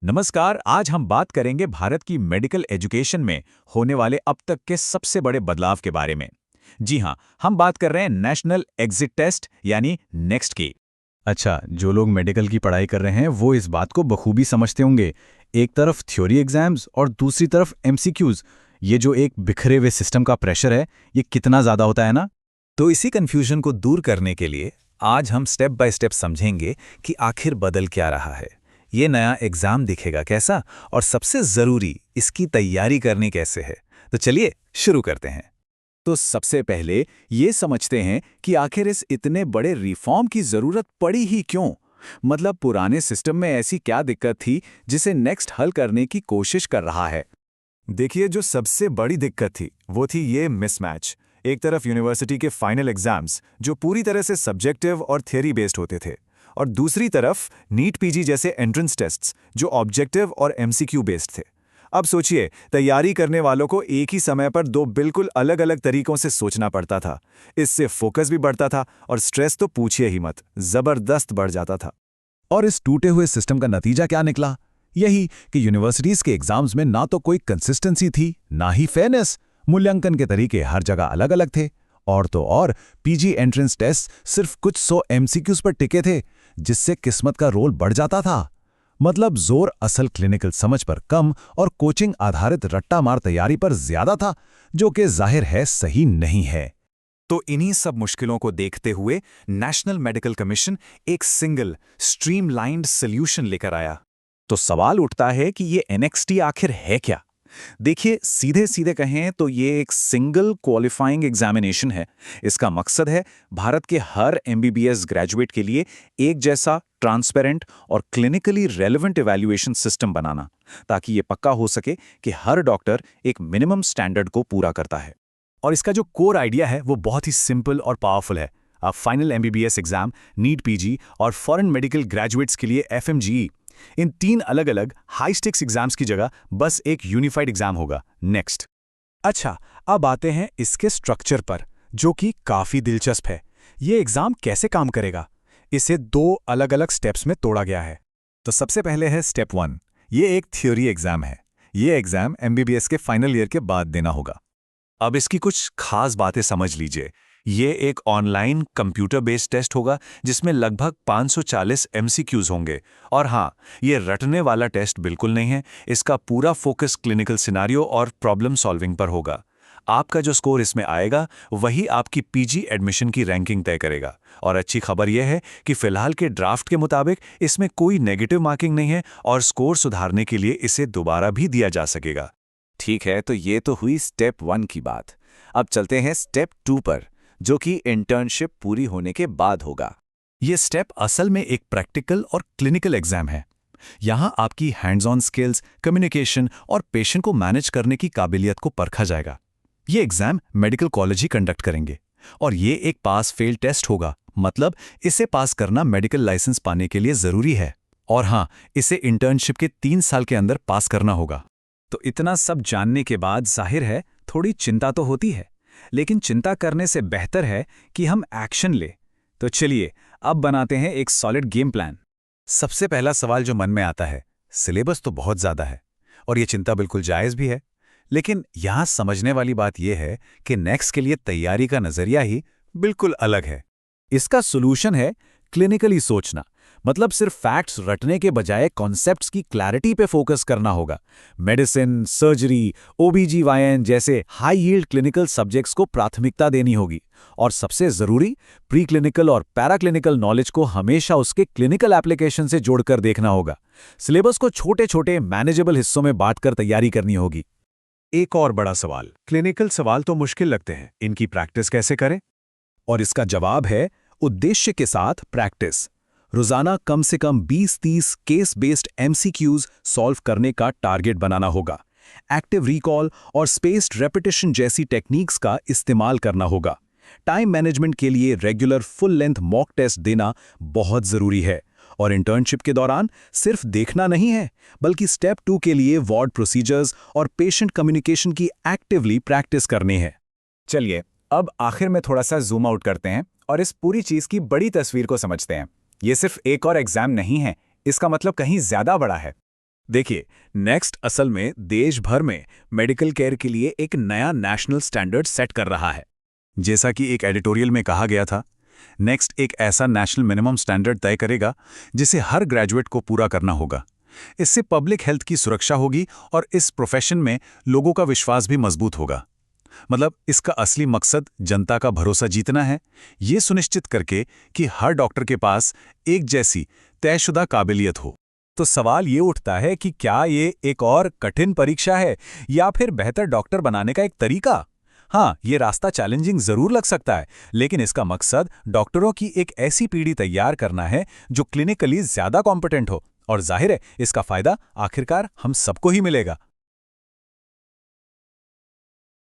नमस्कार। आज हम बात करेंगे भारत की मेडिकल एजुकेशन में होने वाले अब तक के सबसे बड़े बदलाव के बारे में। जी हाँ, हम बात कर रहे हैं नेशनल एग्जिट टेस्ट यानी नेक्स्ट की। अच्छा, जो लोग मेडिकल की पढ़ाई कर रहे हैं वो इस बात को बखूबी समझते होंगे। एक तरफ थ्योरी एग्जाम्स और दूसरी तरफ एमसीक्यूज। ये जो एक बिखरे हुए सिस्टम का प्रेशर है, ये कितना ज़्यादा होता है ना। तो इसी कंफ्यूजन को दूर करने के लिए आज हम स्टेप बाय स्टेप समझेंगे कि आखिर बदल क्या रहा है, ये नया एग्जाम दिखेगा कैसा, और सबसे ज़रूरी इसकी तैयारी करनी कैसे है। तो चलिए शुरू करते हैं। तो सबसे पहले ये समझते हैं कि आखिर इस इतने बड़े रिफॉर्म की ज़रूरत पड़ी ही क्यों। मतलब पुराने सिस्टम में ऐसी क्या दिक्कत थी जिसे नेक्स्ट हल करने की कोशिश कर रहा है। देखिए, जो सबसे बड़ी दिक्कत थी वो थी ये मिसमैच। एक तरफ यूनिवर्सिटी के फाइनल एग्जाम्स जो पूरी तरह से सब्जेक्टिव और थियरी बेस्ड होते थे, और दूसरी तरफ नीट पीजी जैसे एंट्रेंस टेस्ट्स जो ऑब्जेक्टिव और एमसीक्यू बेस्ड थे। अब सोचिए, तैयारी करने वालों को एक ही समय पर दो बिल्कुल अलग अलग तरीकों से सोचना पड़ता था। इससे फोकस भी बढ़ता था और स्ट्रेस तो पूछिए ही मत, जबरदस्त बढ़ जाता था। और इस टूटे हुए सिस्टम का नतीजा क्या निकला? यही कि यूनिवर्सिटीज के एग्जाम्स में ना तो कोई कंसिस्टेंसी थी, ना ही फेयरनेस। मूल्यांकन के तरीके हर जगह अलग अलग थे। और तो और पीजी एंट्रेंस टेस्ट सिर्फ कुछ 100 एमसीक्यूज पर टिके थे, जिससे किस्मत का रोल बढ़ जाता था। मतलब जोर असल क्लिनिकल समझ पर कम और कोचिंग आधारित रट्टा मार तैयारी पर ज्यादा था, जो कि जाहिर है सही नहीं है। तो इन्हीं सब मुश्किलों को देखते हुए नेशनल मेडिकल कमीशन एक सिंगल स्ट्रीमलाइंड सॉल्यूशन लेकर आया। तो सवाल उठता है कि ये एनएक्सटी आखिर है क्या। देखिए, सीधे सीधे कहें तो ये एक सिंगल क्वालिफाइंग एग्जामिनेशन है। इसका मकसद है भारत के हर एमबीबीएस ग्रेजुएट के लिए एक जैसा ट्रांसपेरेंट और क्लिनिकली रेलेवेंट इवैल्यूएशन सिस्टम बनाना, ताकि ये पक्का हो सके कि हर डॉक्टर एक मिनिमम स्टैंडर्ड को पूरा करता है। और इसका जो कोर आइडिया है वो बहुत ही सिंपल और पावरफुल है। अब final MBBS exam, NEET PG और फॉरेन मेडिकल ग्रेजुएट्स के लिए एफएमजीई, इन तीन अलग अलग हाई स्टेक्स एग्जाम्स की जगह बस एक यूनिफाइड एग्जाम होगा, नेक्स्ट। अच्छा, अब आते हैं इसके स्ट्रक्चर पर, जो कि काफी दिलचस्प है। ये एग्जाम कैसे काम करेगा, इसे दो अलग अलग स्टेप्स में तोड़ा गया है। तो सबसे पहले है स्टेप 1। ये एक थ्योरी एग्जाम है। ये एग्जाम एमबीबीएस के फाइनल ईयर के बाद देना होगा। अब इसकी कुछ खास बातें समझ लीजिए। ये एक ऑनलाइन कंप्यूटर बेस्ड टेस्ट होगा जिसमें लगभग 540 एमसीक्यूज होंगे। और हाँ, ये रटने वाला टेस्ट बिल्कुल नहीं है। इसका पूरा फोकस क्लिनिकल सिनारियो और प्रॉब्लम सॉल्विंग पर होगा। आपका जो स्कोर इसमें आएगा वही आपकी पीजी एडमिशन की रैंकिंग तय करेगा। और अच्छी खबर यह है कि फिलहाल के ड्राफ्ट के मुताबिक इसमें कोई नेगेटिव मार्किंग नहीं है और स्कोर सुधारने के लिए इसे दोबारा भी दिया जा सकेगा। ठीक है, तो ये तो हुई स्टेप 1 की बात। अब चलते हैं स्टेप 2 पर, जो कि इंटर्नशिप पूरी होने के बाद होगा। ये स्टेप असल में एक प्रैक्टिकल और क्लिनिकल एग्जाम है। यहाँ आपकी हैंड्स ऑन स्किल्स, कम्युनिकेशन और पेशेंट को मैनेज करने की काबिलियत को परखा जाएगा। ये एग्जाम मेडिकल कॉलेज ही कंडक्ट करेंगे और ये एक पास फेल टेस्ट होगा। मतलब इसे पास करना मेडिकल लाइसेंस पाने के लिए जरूरी है। और हाँ, इसे इंटर्नशिप के 3 साल के अंदर पास करना होगा। तो इतना सब जानने के बाद जाहिर है थोड़ी चिंता तो होती है, लेकिन चिंता करने से बेहतर है कि हम एक्शन ले। तो चलिए अब बनाते हैं एक सॉलिड गेम प्लान। सबसे पहला सवाल जो मन में आता है, सिलेबस तो बहुत ज़्यादा है और ये चिंता बिल्कुल जायज़ भी है। लेकिन यहाँ समझने वाली बात यह है कि नेक्स्ट के लिए तैयारी का नज़रिया ही बिल्कुल अलग है। इसका सोल्यूशन है क्लिनिकली सोचना। मतलब सिर्फ फैक्ट्स रटने के बजाय कॉन्सेप्ट्स की क्लैरिटी पे फोकस करना होगा। मेडिसिन, सर्जरी, ओबीजीवाईएन जैसे हाई यील्ड क्लिनिकल सब्जेक्ट्स को प्राथमिकता देनी होगी। और सबसे जरूरी, प्री क्लिनिकल और पैराक्लिनिकल नॉलेज को हमेशा उसके क्लिनिकल एप्लीकेशन से जोड़कर देखना होगा। सिलेबस को छोटे छोटे मैनेजेबल हिस्सों में बांटकर तैयारी करनी होगी। एक और बड़ा सवाल, क्लिनिकल सवाल तो मुश्किल लगते हैं, इनकी प्रैक्टिस कैसे करें? और इसका जवाब है उद्देश्य के साथ प्रैक्टिस। रोजाना कम से कम 20-30 केस बेस्ड एमसीक्यूज सॉल्व करने का टारगेट बनाना होगा। एक्टिव रिकॉल और स्पेस्ड रेपिटेशन जैसी टेक्निक्स का इस्तेमाल करना होगा। टाइम मैनेजमेंट के लिए regular full length mock test देना बहुत जरूरी है। और इंटर्नशिप के दौरान सिर्फ देखना नहीं है, बल्कि स्टेप 2 के लिए वार्ड प्रोसीजर्स और पेशेंट कम्युनिकेशन की एक्टिवली प्रैक्टिस करनी है। चलिए अब आखिर में थोड़ा सा जूम आउट करते हैं और इस पूरी चीज की बड़ी तस्वीर को समझते हैं। ये सिर्फ एक और एग्जाम नहीं है, इसका मतलब कहीं ज्यादा बड़ा है। देखिए, नेक्स्ट असल में देश भर में मेडिकल केयर के लिए एक नया नेशनल स्टैंडर्ड सेट कर रहा है। जैसा कि एक एडिटोरियल में कहा गया था, नेक्स्ट एक ऐसा नेशनल मिनिमम स्टैंडर्ड तय करेगा जिसे हर ग्रेजुएट को पूरा करना होगा। इससे पब्लिक हेल्थ की सुरक्षा होगी और इस प्रोफेशन में लोगों का विश्वास भी मजबूत होगा। मतलब इसका असली मकसद जनता का भरोसा जीतना है, ये सुनिश्चित करके कि हर डॉक्टर के पास एक जैसी तयशुदा काबिलियत हो। तो सवाल ये उठता है कि क्या ये एक और कठिन परीक्षा है या फिर बेहतर डॉक्टर बनाने का एक तरीका? हाँ, ये रास्ता चैलेंजिंग जरूर लग सकता है, लेकिन इसका मकसद डॉक्टरों की एक ऐसी पीढ़ी तैयार करना है जो क्लिनिकली ज्यादा कॉम्पिटेंट हो, और जाहिर है इसका फायदा आखिरकार हम सबको ही मिलेगा।